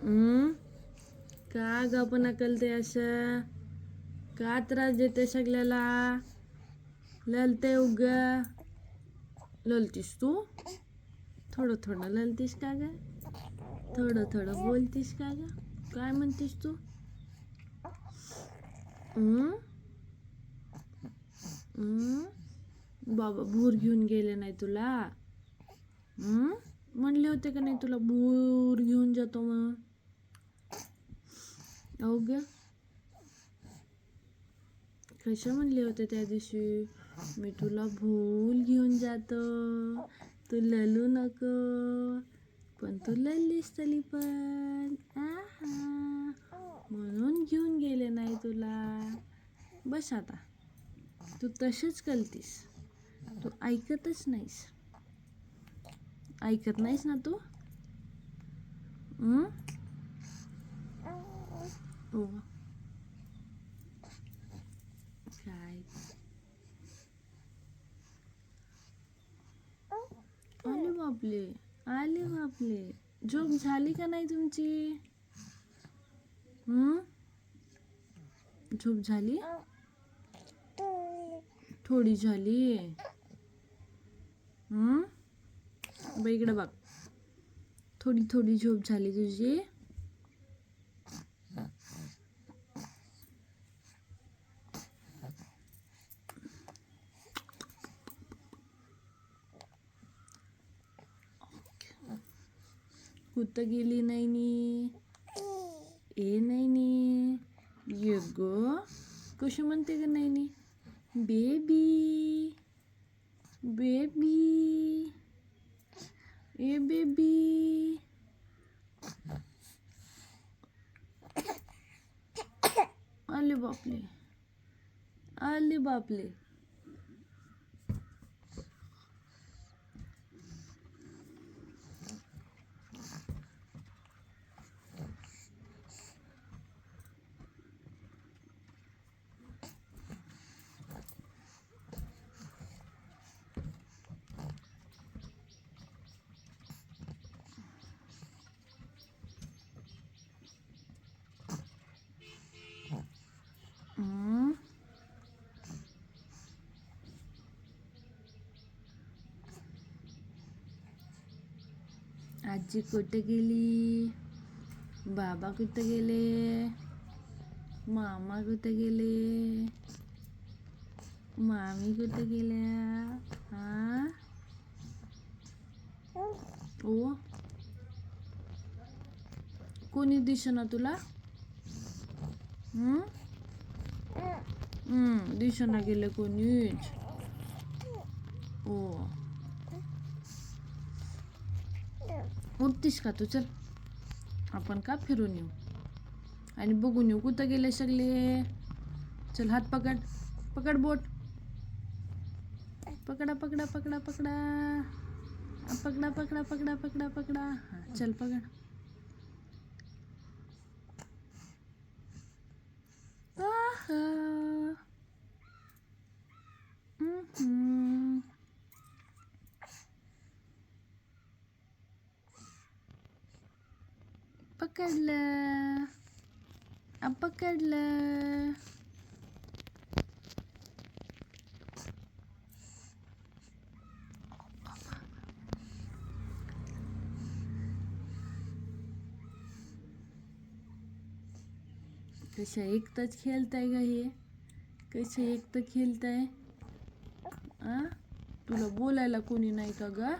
हम्म? का गपना कलते असं? का त्रास देते सगळ्याला? ललते उग ललतीस तू? थोडं थोडं ललतीस का ग? थोडं थोडं बोलतीस का ग? काय म्हणतीस तू? हम्म? हम्म? बाबा भूर घेऊन गेले नाही तुला? म्हणले होते का नाही तुला भूर घेऊन जातो मग? अवघ कशा म्हणले होते त्या दिवशी मी तुला भूल घेऊन जातो, तू ललू नको. पण तू लललीस तरी पण म्हणून घेऊन गेले नाही तुला. बस आता तू तशीच कलतीस, तू ऐकतच नाहीस. ऐकत नाहीस ना तू? ओ काय आले बापले, आले बापले. झोप झाली का नाही तुमची? झोप झाली? थोडी झाली. इकडे बघ, थोडी थोडी झोप झाली तुझी. कुठं गेली नैनी? ए नैनी, ये ग कशी म्हणते ग नैनी? बेबी बेबी, ए बेबी. आले बापले, आले बापले. आजी कुठे गेली? बाबा कुठे गेले? मामा कुठे गेले? मामी कुठे गेल्या? ओ कोणी दिसेना तुला? दिसेना गेले कोणीच. ओ उठतीस का तू? चल आपण का फिरून येऊ आणि बघून येऊ कुठं गेले सगळे. चल हात पकड, पकड बोट, पकडा पकडा पकडा पकडा पकडा पकडा पकडा पकडा पकडा. हां चल पकड. पकडलं, पकडलं. कशा एकटंच खेळताय का हे? कशा एकटं खेळताय? तुला बोलायला कोणी नाही का ग?